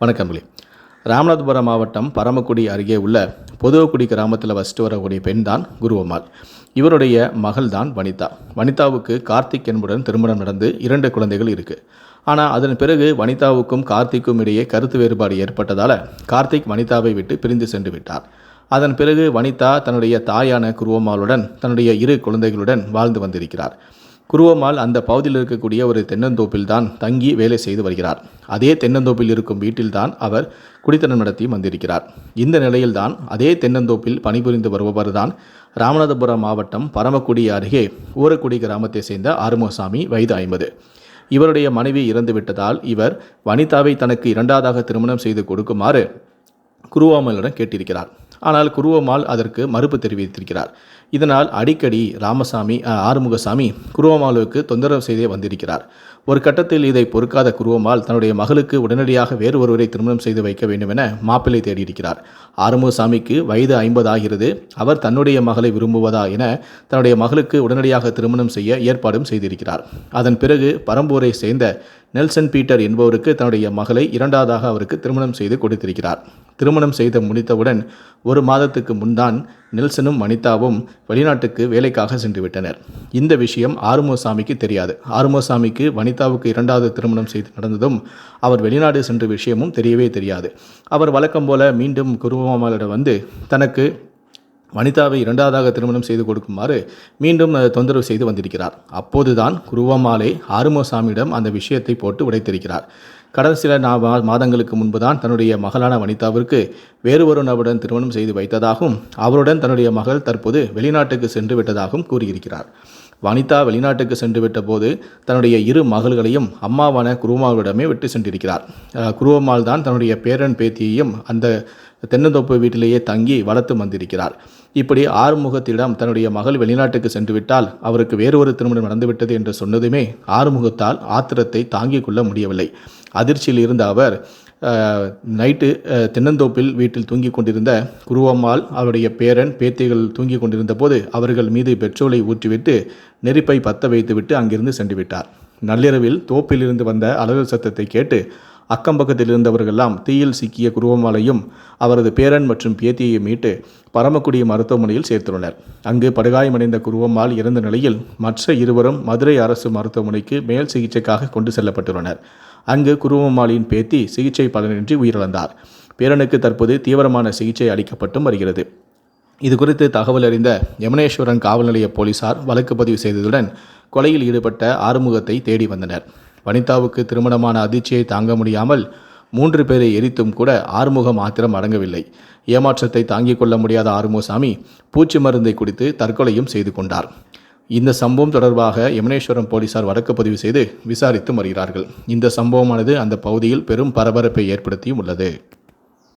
வணக்கங்களே. ராமநாதபுரம் மாவட்டம் பரமக்குடி அருகே உள்ள பொதுவக்குடி கிராமத்தில் வசித்து வரக்கூடிய பெண் தான் குருவம்மாள். இவருடைய மகள் தான் வனிதா. வனிதாவுக்கு கார்த்திக் என்புடன் திருமணம் நடந்து 2 குழந்தைகள் இருக்குது. ஆனால் அதன் பிறகு வனிதாவுக்கும் கார்த்திக்கும் இடையே கருத்து வேறுபாடு ஏற்பட்டதால் கார்த்திக் வனிதாவை விட்டு பிரிந்து சென்று விட்டார். அதன் பிறகு வனிதா தன்னுடைய தாயான குருவம்மாளுடன் தன்னுடைய 2 குழந்தைகளுடன் வாழ்ந்து வந்திருக்கிறார். குருவம்மாள் அந்த பகுதியில் இருக்கக்கூடிய ஒரு தென்னந்தோப்பில் தான் தங்கி வேலை செய்து வருகிறார். அதே தென்னந்தோப்பில் இருக்கும் வீட்டில்தான் அவர் குடித்தனம் நடத்தி வந்திருக்கிறார். இந்த நிலையில்தான் அதே தென்னந்தோப்பில் பணிபுரிந்து வருபவர் தான் ராமநாதபுரம் மாவட்டம் பரமக்குடி அருகே ஊரக்குடி கிராமத்தை சேர்ந்த ஆறுமுகசாமி, வயது 50. இவருடைய மனைவி இறந்துவிட்டதால் இவர் வனிதாவை தனக்கு 2வது திருமணம் செய்து கொடுக்குமாறு குருவம்மாளிடம் கேட்டிருக்கிறார். ஆனால் குருவம்மாள் அதற்கு மறுப்பு தெரிவித்திருக்கிறார். இதனால் அடிக்கடி ஆறுமுகசாமி குருவம்மாளுக்கு தொந்தரவு செய்தே வந்திருக்கிறார். ஒரு கட்டத்தில் இதை பொறுக்காத குருவம்மாள் தன்னுடைய மகளுக்கு உடனடியாக வேறு ஒருவரை திருமணம் செய்து வைக்க வேண்டும் என மாப்பிள்ளை தேடியிருக்கிறார். ஆறுமுகசாமிக்கு வயது 50 ஆகிறது. அவர் தன்னுடைய மகளை விரும்புவதா என தன்னுடைய மகளுக்கு உடனடியாக திருமணம் செய்ய ஏற்பாடும் செய்திருக்கிறார். அதன் பிறகு பரம்பூரை சேர்ந்த நெல்சன் பீட்டர் என்பவருக்கு தன்னுடைய மகளை 2வதாக அவருக்கு திருமணம் செய்து கொடுத்திருக்கிறார். திருமணம் செய்து முடித்தவுடன் 1 மாதத்துக்கு முன்தான் நெல்சனும் வனிதாவும் வெளிநாட்டுக்கு வேலைக்காக சென்று விட்டனர். இந்த விஷயம் ஆறுமுகசாமிக்கு தெரியாது. ஆறுமுகசாமிக்கு வனிதாவுக்கு 2வது திருமணம் செய்து நடந்ததும் அவர் வெளிநாடு சென்ற விஷயமும் தெரியவே தெரியாது. அவர் வழக்கம் போல மீண்டும் குருவம்மாளிடம் வந்து தனக்கு வனிதாவை 2வதாக திருமணம் செய்து கொடுக்குமாறு மீண்டும் தொந்தரவு செய்து வந்திருக்கிறார். அப்போதுதான் குருவம்மாளே ஆறுமுகசாமியிடம் அந்த விஷயத்தை போட்டு உடைத்திருக்கிறார். கடந்த சில மாதங்களுக்கு முன்பு தான் தன்னுடைய மகளான வனிதாவிற்கு வேறு ஒரு நபருடன் திருமணம் செய்து வைத்ததாகவும் அவருடன் தன்னுடைய மகள் தற்போது வெளிநாட்டுக்கு சென்று விட்டதாகவும் கூறியிருக்கிறார். வனிதா வெளிநாட்டுக்கு சென்று விட்ட போது தன்னுடைய 2 மகள்களையும் அம்மாவான குருவம்மாளிடமே விட்டு சென்றிருக்கிறார். குருவம்மாள் தான் தன்னுடைய பேரன் பேத்தியையும் அந்த தென்னந்தோப்பு வீட்டிலேயே தங்கி வளர்த்து வந்திருக்கிறார். இப்படி ஆறுமுகத்திடம் தன்னுடைய மகள் வெளிநாட்டுக்கு சென்று விட்டால் அவருக்கு வேறு ஒரு திருமணம் நடந்துவிட்டது என்று சொன்னதுமே ஆறுமுகத்தால் ஆத்திரத்தை தாங்கிக் கொள்ள முடியவில்லை. அதிர்ச்சியில் இருந்த அவர் நைட்டு தென்னந்தோப்பில் வீட்டில் தூங்கி கொண்டிருந்த குருவம்மாள் அவருடைய பேரன் பேத்திகள் தூங்கி கொண்டிருந்த போது அவர்கள் மீது பெட்ரோலை ஊற்றிவிட்டு நெருப்பை பற்ற வைத்துவிட்டு அங்கிருந்து சென்று விட்டார். நள்ளிரவில் தோப்பிலிருந்து வந்த அலறல் சத்தத்தை கேட்டு அக்கம்பக்கத்தில் இருந்தவர்களெல்லாம் தீயில் சிக்கிய குருவம்மாளையும் அவரது பேரன் மற்றும் பேத்தியை மீட்டு பரமக்குடி மருத்துவமனையில் சேர்த்துள்ளனர். அங்கு படுகாயமடைந்த குருவம்மாள் இறந்த நிலையில் மற்ற 2வரும் மதுரை அரசு மருத்துவமனைக்கு மேல் சிகிச்சைக்காக கொண்டு செல்லப்பட்டுள்ளனர். அங்கு குருவம்மாளின் பேத்தி சிகிச்சை பலனின்றி உயிரிழந்தார். பேரனுக்கு தற்போது தீவிரமான சிகிச்சை அளிக்கப்பட்டும் வருகிறது. இது குறித்து தகவல் அறிந்த யமுனேஸ்வரம் காவல் நிலைய போலீசார் வழக்கு பதிவு செய்ததுடன் கொலையில் ஈடுபட்ட ஆறுமுகத்தை தேடி வந்தனர். வனிதாவுக்கு திருமணமான அதிர்ச்சியை தாங்க முடியாமல் 3 பேரை எரித்தும் கூட ஆறுமுகம் ஆத்திரம் அடங்கவில்லை. ஏமாற்றத்தை தாங்கிக் கொள்ள முடியாத ஆறுமுகசாமி பூச்சி மருந்தை குடித்து தற்கொலையும் செய்து கொண்டார். இந்த சம்பவம் தொடர்பாக யமுனேஸ்வரம் போலீசார் வழக்கு பதிவு செய்து விசாரித்து வருகிறார்கள். இந்த சம்பவமானது அந்த பகுதியில் பெரும் பரபரப்பை ஏற்படுத்தியும் உள்ளது.